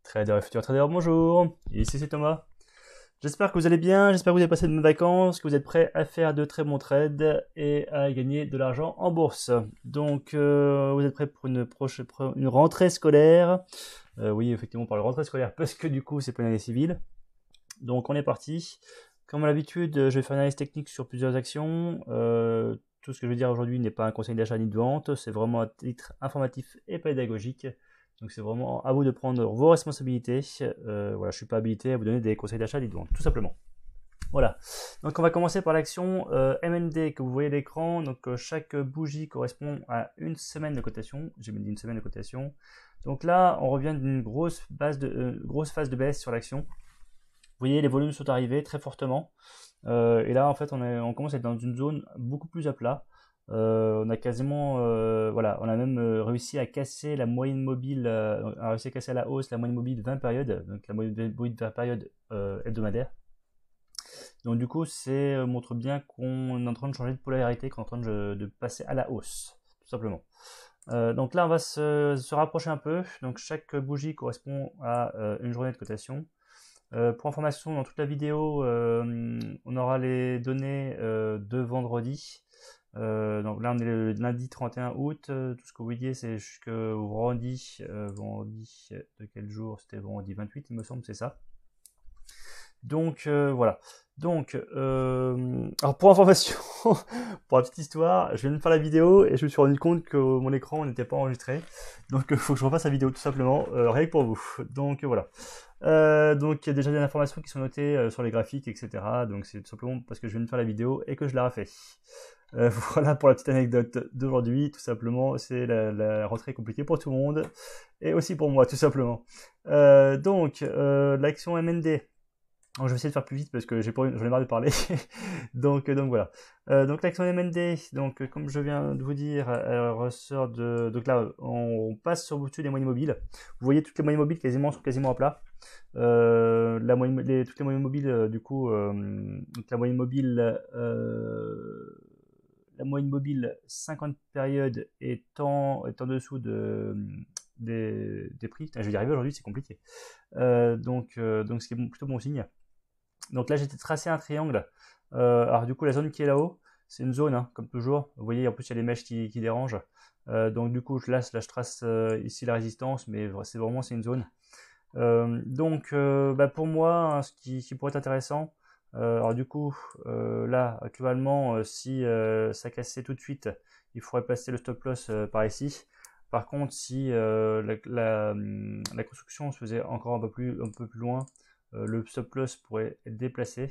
Trader et futur trader, bonjour, ici c'est Thomas. J'espère que vous allez bien, j'espère que vous avez passé de bonnes vacances, que vous êtes prêts à faire de très bons trades et à gagner de l'argent en bourse. Donc vous êtes prêts pour une rentrée scolaire. Oui, effectivement, on parle de rentrée scolaire parce que du coup c'est pas une année civile. Donc on est parti. Comme à l'habitude, je vais faire une analyse technique sur plusieurs actions. Tout ce que je vais dire aujourd'hui n'est pas un conseil d'achat ni de vente, c'est vraiment un titre informatif et pédagogique. Donc c'est vraiment à vous de prendre vos responsabilités. Voilà, je suis pas habilité à vous donner des conseils d'achat ni de vente, tout simplement. Voilà. Donc on va commencer par l'action MND que vous voyez à l'écran. Donc chaque bougie correspond à une semaine de cotation. J'ai mis une semaine de cotation. Donc là, on revient d'une grosse phase de baisse sur l'action. Vous voyez, les volumes sont arrivés très fortement. Et là, en fait, on commence à être dans une zone beaucoup plus à plat. On a quasiment, voilà, on a même réussi à casser la moyenne mobile, on a réussi à casser à la hausse la moyenne mobile 20 périodes, donc la moyenne mobile 20 périodes hebdomadaire. Donc du coup, montre bien qu'on est en train de changer de polarité, qu'on est en train de passer à la hausse, tout simplement. Donc là, on va se rapprocher un peu. Donc chaque bougie correspond à une journée de cotation. Pour information, dans toute la vidéo, on aura les données de vendredi. Donc là, on est le lundi 31 août. Tout ce que vous voyez, c'est jusqu'au vendredi. Vendredi de quel jour? C'était vendredi 28, il me semble, c'est ça. Donc voilà. Donc, alors pour information, pour la petite histoire, je viens de faire la vidéo et je me suis rendu compte que mon écran n'était pas enregistré. Donc il faut que je refasse la vidéo tout simplement, rien que pour vous. Donc voilà. Donc il y a déjà des informations qui sont notées sur les graphiques, etc. Donc c'est tout simplement parce que je viens de faire la vidéo et que je la refais. Voilà pour la petite anecdote d'aujourd'hui, tout simplement, c'est la rentrée compliquée pour tout le monde et aussi pour moi, tout simplement. Donc l'action MND. Alors, je vais essayer de faire plus vite parce que j'en ai marre de parler. donc voilà. Donc l'action MND, donc comme je viens de vous dire, elle ressort de. Donc là, on passe sur au-dessus des moyennes mobiles. Vous voyez toutes les moyennes mobiles sont quasiment à plat. Toutes les moyennes mobiles, du coup, donc la moyenne mobile 50 périodes est en dessous des prix. Putain, je vais y arriver aujourd'hui, c'est compliqué. Donc ce qui est plutôt bon signe. Donc là, j'ai tracé un triangle. Alors du coup, la zone qui est là-haut, c'est une zone, hein, comme toujours. Vous voyez, en plus, il y a les mèches qui dérangent. Donc du coup, là je trace ici la résistance, mais c'est une zone. Pour moi, hein, ce qui pourrait être intéressant, alors du coup, là, actuellement, si ça cassait tout de suite, il faudrait placer le stop loss par ici. Par contre, si la construction se faisait encore un peu plus loin, le stop loss pourrait être déplacé,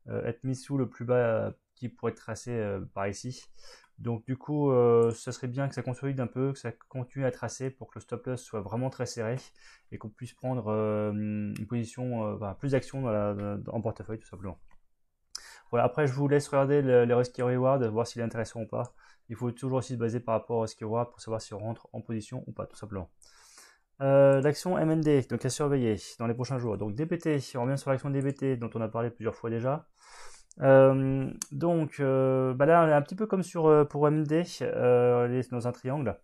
être mis sous le plus bas qui pourrait être tracé par ici. Donc du coup, ça serait bien que ça consolide un peu, que ça continue à tracer pour que le stop loss soit vraiment très serré et qu'on puisse prendre une position, plus d'action en portefeuille tout simplement. Voilà, après je vous laisse regarder les risky reward, voir s'il est intéressant ou pas. Il faut toujours aussi se baser par rapport au risky reward pour savoir si on rentre en position ou pas tout simplement. L'action MND, donc à surveiller dans les prochains jours. Donc DBT, on revient sur l'action DBT dont on a parlé plusieurs fois déjà. Là, on est un petit peu comme pour MD, elle est dans un triangle.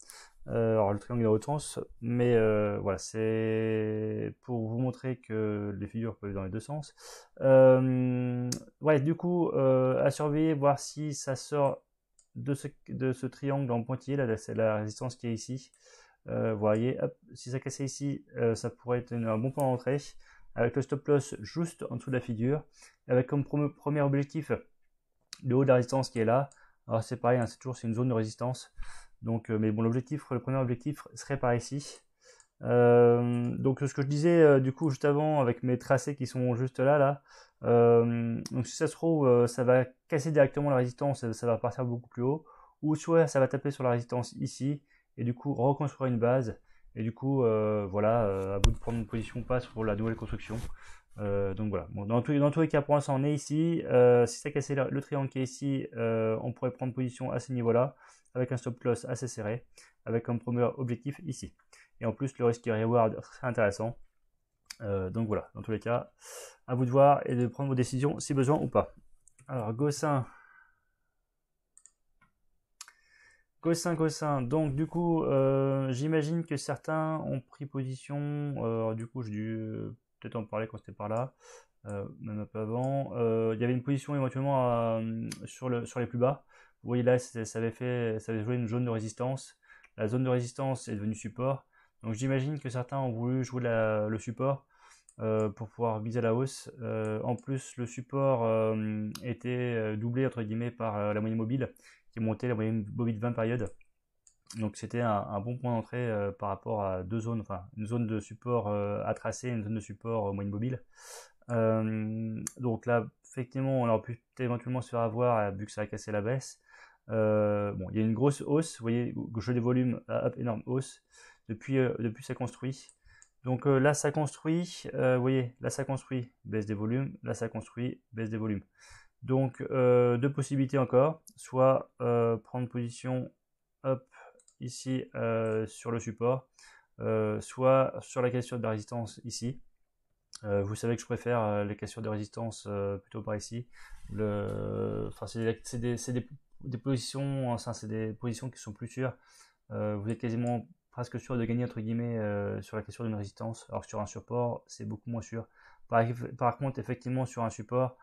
Alors le triangle est dans l'autre sens, mais voilà, c'est pour vous montrer que les figures peuvent aller dans les deux sens. Ouais, du coup, à surveiller, voir si ça sort de ce triangle en pointillé, là, c'est la résistance qui est ici. Vous voyez, hop, si ça cassait ici, ça pourrait être un bon point d'entrée, avec le stop loss juste en dessous de la figure, avec comme premier objectif le haut de la résistance qui est là. Alors c'est pareil, hein, c'est une zone de résistance. Donc, mais bon, le premier objectif serait par ici. Donc ce que je disais du coup juste avant avec mes tracés qui sont juste là. Donc si ça se trouve, ça va casser directement la résistance, ça va partir beaucoup plus haut, ou soit ça va taper sur la résistance ici et du coup reconstruire une base. Et du coup, voilà, à vous de prendre une position pas pour la nouvelle construction. Donc voilà, bon, dans tous les cas, pour l'instant on est ici. Si ça cassait le triangle qui est ici, on pourrait prendre position à ce niveau-là, avec un stop loss assez serré, avec comme premier objectif ici. Et en plus, le risque reward serait intéressant. Donc voilà, dans tous les cas, à vous de voir et de prendre vos décisions si besoin ou pas. Alors, Gossin. Cossin. Donc, du coup, j'imagine que certains ont pris position. Du coup, j'ai dû peut-être en parler quand c'était par là, même un peu avant. Il y avait une position éventuellement sur les plus bas. Vous voyez là, ça avait joué une zone de résistance. La zone de résistance est devenue support. Donc, j'imagine que certains ont voulu jouer le support pour pouvoir viser la hausse. En plus, le support était doublé entre guillemets par la moyenne mobile qui montait, la moyenne mobile 20 périodes. Donc c'était un bon point d'entrée par rapport à deux zones, enfin une zone de support à tracer et une zone de support moyenne mobile. Donc là, effectivement, on aurait pu éventuellement se faire avoir vu que ça a cassé la baisse. Bon, il y a une grosse hausse, vous voyez, jeu des volumes, hop, énorme hausse depuis ça construit. Donc là, ça construit, vous voyez, là ça construit, baisse des volumes, là ça construit, baisse des volumes. Donc deux possibilités encore, soit prendre position, hop, ici sur le support, soit sur la cassure de la résistance ici. Vous savez que je préfère les cassures de résistance plutôt par ici. Enfin, c'est des positions, enfin, c'est des positions qui sont plus sûres. Vous êtes quasiment presque sûr de gagner entre guillemets sur la cassure d'une résistance, alors que sur un support, c'est beaucoup moins sûr. Par contre, effectivement, sur un support,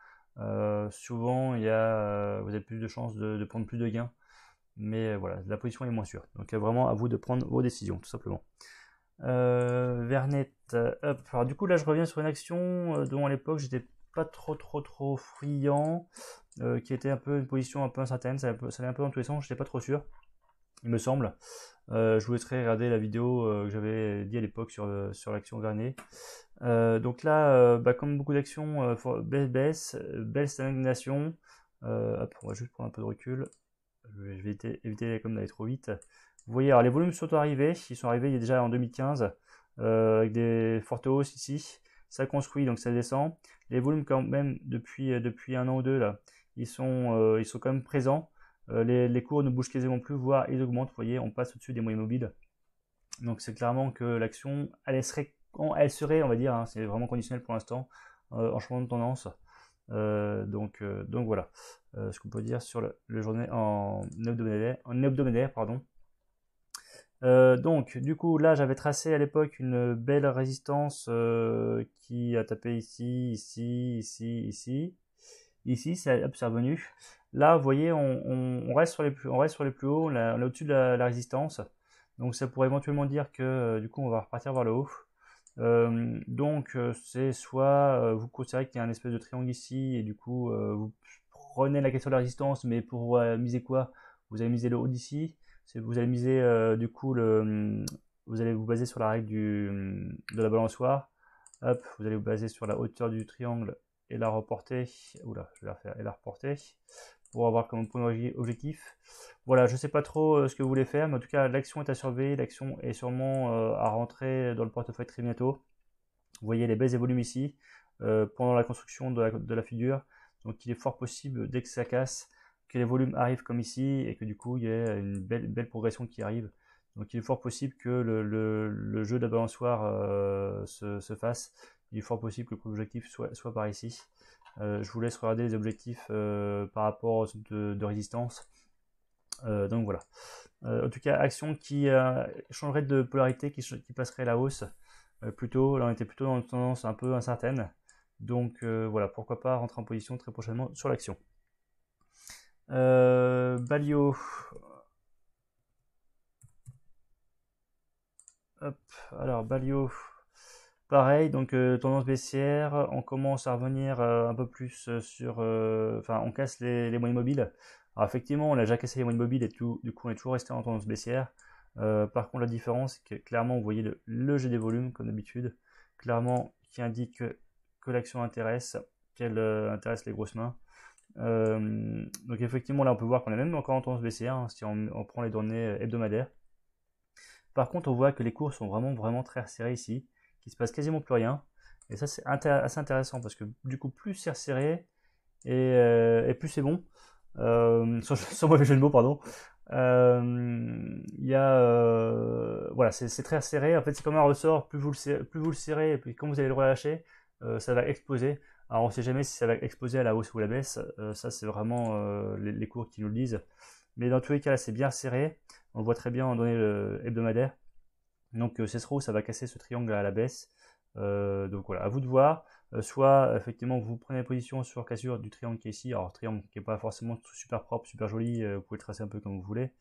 souvent, vous avez plus de chances de prendre plus de gains. Mais voilà, la position est moins sûre. Donc vraiment à vous de prendre vos décisions, tout simplement. Vernet, hop. Alors du coup là je reviens sur une action dont à l'époque j'étais pas trop friand, qui était un peu une position un peu incertaine, ça allait un peu dans tous les sens, j'étais pas trop sûr, il me semble. Je vous laisserai regarder la vidéo que j'avais dit à l'époque sur l'action Vernet. Donc là, comme beaucoup d'actions, belle stagnation. Hop, on va juste prendre un peu de recul. Je vais éviter comme d'aller trop vite. Vous voyez, alors les volumes sont arrivés. Ils sont arrivés déjà en 2015 avec des fortes hausses ici. Ça construit, donc ça descend. Les volumes quand même depuis un an ou deux là, ils sont quand même présents. Les cours ne bougent quasiment plus, voire ils augmentent. Vous voyez, on passe au-dessus des moyennes mobiles. Donc c'est clairement que l'action, elle serait, on va dire, hein, c'est vraiment conditionnel pour l'instant, en changement de tendance. Donc voilà ce qu'on peut dire sur le journée en hebdomadaire, pardon. Donc du coup là j'avais tracé à l'époque une belle résistance qui a tapé ici, c'est revenu. Là vous voyez on reste sur les plus hauts, on est au-dessus de la résistance, donc ça pourrait éventuellement dire que du coup on va repartir vers le haut. Donc c'est soit vous considérez qu'il y a un espèce de triangle ici et du coup vous prenez la question de la résistance, mais pour miser quoi? Vous allez miser le haut d'ici. Vous allez miser du coup vous allez vous baser sur la règle de la balançoire. Hop, vous allez vous baser sur la hauteur du triangle et la reporter. Oula, je vais la refaire et la reporter pour avoir comme point objectif. Voilà, je sais pas trop ce que vous voulez faire, mais en tout cas l'action est à surveiller, l'action est sûrement à rentrer dans le portefeuille très bientôt. Vous voyez les baisses et volumes ici pendant la construction de la figure, donc il est fort possible dès que ça casse que les volumes arrivent comme ici et que du coup il y ait une belle progression qui arrive. Donc il est fort possible que le jeu de la balançoire se fasse. Il est fort possible que le objectif soit par ici. Je vous laisse regarder les objectifs par rapport aux de résistance. Donc voilà. En tout cas, action qui changerait de polarité, qui passerait à la hausse plutôt. Là, on était plutôt dans une tendance un peu incertaine. Donc voilà, pourquoi pas rentrer en position très prochainement sur l'action. Balio. Hop, alors Balio. Pareil, donc tendance baissière, on commence à revenir un peu plus sur... Enfin, on casse les moyennes mobiles. Alors effectivement, on a déjà cassé les moyennes mobiles et tout, du coup on est toujours resté en tendance baissière. Par contre, la différence, c'est que clairement, vous voyez le jet des volumes, comme d'habitude, clairement, qui indique que l'action intéresse, qu'elle intéresse les grosses mains. Donc effectivement, là, on peut voir qu'on est même encore en tendance baissière, hein, si on prend les données hebdomadaires. Par contre, on voit que les cours sont vraiment très resserrés ici. Il se passe quasiment plus rien, et ça c'est assez intéressant parce que du coup plus c'est resserré et plus c'est bon, sans mauvais jeu de mots, pardon. Voilà, c'est très resserré, en fait c'est comme un ressort, plus vous le serrez et puis quand vous allez le relâcher, ça va exploser. Alors on sait jamais si ça va exploser à la hausse ou à la baisse, ça c'est vraiment les cours qui nous le disent. Mais dans tous les cas, là, c'est bien serré. On le voit très bien en données hebdomadaires. Donc c'est trop, ça va casser ce triangle à la baisse. Donc voilà, à vous de voir. Soit effectivement vous prenez position sur cassure du triangle qui est ici. Alors triangle qui n'est pas forcément super propre, super joli. Vous pouvez le tracer un peu comme vous voulez.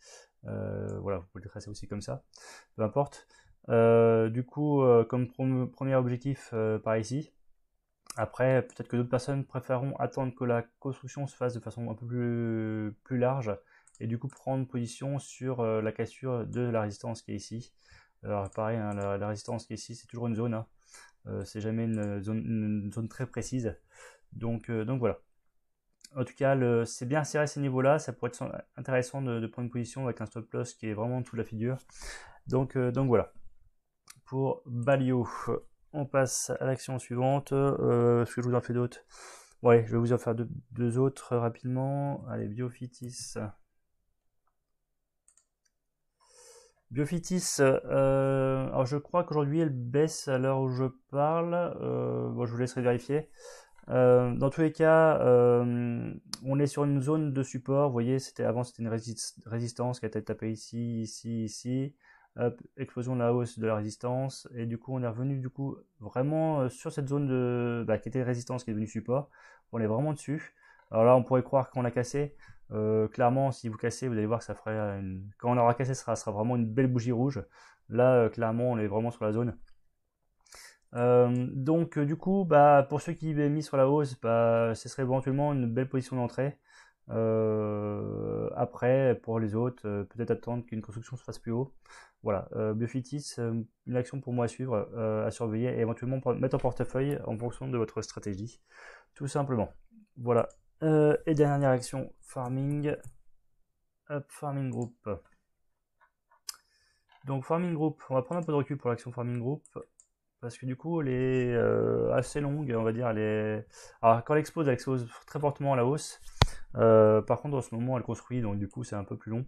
Voilà, vous pouvez le tracer aussi comme ça. Peu importe. Du coup, comme premier objectif par ici. Après, peut-être que d'autres personnes préféreront attendre que la construction se fasse de façon un peu plus large et du coup prendre position sur la cassure de la résistance qui est ici. Alors pareil, hein, la résistance qui est ici, c'est toujours une zone, hein. C'est jamais une zone très précise. Donc voilà. En tout cas, c'est bien serré à ces niveaux-là. Ça pourrait être intéressant de prendre une position avec un stop loss qui est vraiment en dessous de la figure. Donc voilà. Pour Balio, on passe à l'action suivante. Est-ce que je vous en fais d'autres? Ouais, je vais vous en faire deux autres rapidement. Allez, Biofitis. Biofitis, alors je crois qu'aujourd'hui elle baisse à l'heure où je parle. Bon, je vous laisserai vérifier. Dans tous les cas, on est sur une zone de support. Vous voyez, avant c'était une résistance qui a été tapée ici, ici, ici. Hop, explosion de la hausse de la résistance. Et du coup, on est revenu du coup vraiment sur cette zone qui était résistance qui est devenue support. On est vraiment dessus. Alors là, on pourrait croire qu'on a cassé. Clairement, si vous cassez, vous allez voir que ça ferait quand on aura cassé, ça sera vraiment une belle bougie rouge. Là, clairement, on est vraiment sur la zone. Donc du coup, pour ceux qui avaient mis sur la hausse, ce serait éventuellement une belle position d'entrée. Après, pour les autres, peut-être attendre qu'une construction se fasse plus haut. Voilà, Biofitis, une action pour moi à suivre, à surveiller et éventuellement mettre en portefeuille en fonction de votre stratégie, tout simplement. Voilà. Et dernière action, Farming. Hop, Farming Group. Donc Farming Group, on va prendre un peu de recul pour l'action Farming Group. Parce que du coup, elle est assez longue, on va dire. Alors, quand elle explose très fortement à la hausse. Par contre, en ce moment, elle construit, donc du coup, c'est un peu plus long.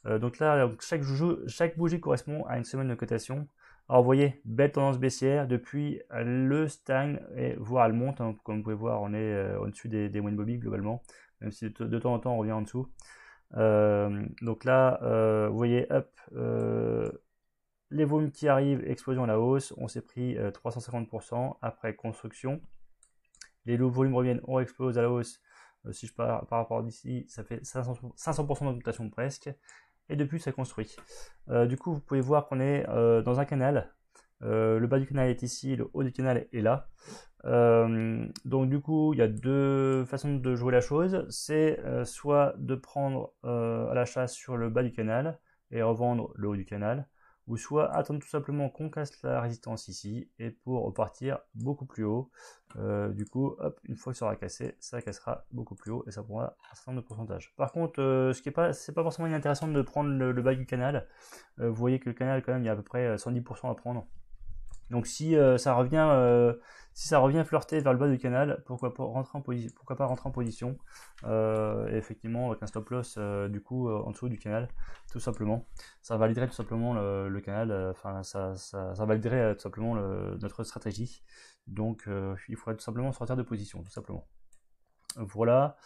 Donc là, chaque bougie correspond à une semaine de cotation. Alors, vous voyez, belle tendance baissière. Depuis, le stagne, voire elle monte. Hein, comme vous pouvez voir, on est au-dessus des moyennes mobiles globalement. Même si de temps en temps, on revient en dessous. Donc là, vous voyez, hop, les volumes qui arrivent, explosion à la hausse, on s'est pris 350% après construction. Les volumes reviennent, on explose à la hausse. Si je pars par rapport d'ici, ça fait 500% d'augmentation presque. Et depuis, ça construit. Du coup, vous pouvez voir qu'on est dans un canal. Le bas du canal est ici, le haut du canal est là. Donc du coup, il y a deux façons de jouer la chose. C'est soit de prendre à l'achat sur le bas du canal et revendre le haut du canal, ou soit attendre tout simplement qu'on casse la résistance ici et pour repartir beaucoup plus haut. Du coup, hop, une fois que ça sera cassé, ça cassera beaucoup plus haut et ça prendra un certain nombre de pourcentage. Par contre, c'est pas forcément inintéressant de prendre le bas du canal. Vous voyez que le canal, quand même, il y a à peu près 110% à prendre. Donc si ça revient flirter vers le bas du canal, pourquoi pas rentrer en position, et effectivement avec un stop loss du coup en dessous du canal, tout simplement. Ça validerait tout simplement le canal, ça validerait tout simplement notre stratégie. Donc il faudrait tout simplement sortir de position, tout simplement. Voilà.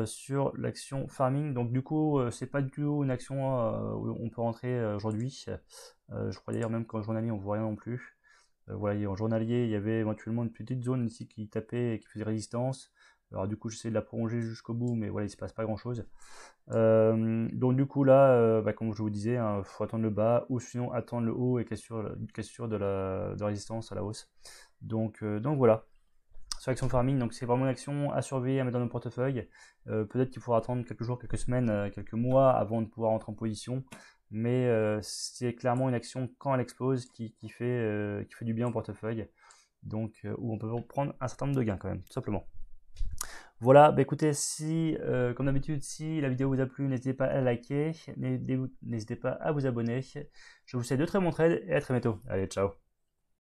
Sur l'action farming, donc du coup c'est pas du tout une action où on peut rentrer aujourd'hui. Je crois d'ailleurs même qu'en journalier on voit rien non plus. Voilà, en journalier, il y avait éventuellement une petite zone ici qui tapait et qui faisait résistance. Alors du coup, j'essaie de la prolonger jusqu'au bout, mais voilà, il se passe pas grand-chose. Donc du coup là, comme je vous disais, il faut attendre le bas ou sinon attendre le haut et cassure de résistance à la hausse. Donc voilà. Sur l'action farming, donc c'est vraiment une action à surveiller, à mettre dans nos portefeuilles. Peut-être qu'il faudra attendre quelques jours, quelques semaines, quelques mois avant de pouvoir rentrer en position. Mais c'est clairement une action quand elle explose qui fait du bien au portefeuille. Donc où on peut prendre un certain nombre de gains quand même, tout simplement. Voilà, écoutez, comme d'habitude, si la vidéo vous a plu, n'hésitez pas à liker, n'hésitez pas à vous abonner. Je vous souhaite de très bons trades et à très bientôt. Allez, ciao.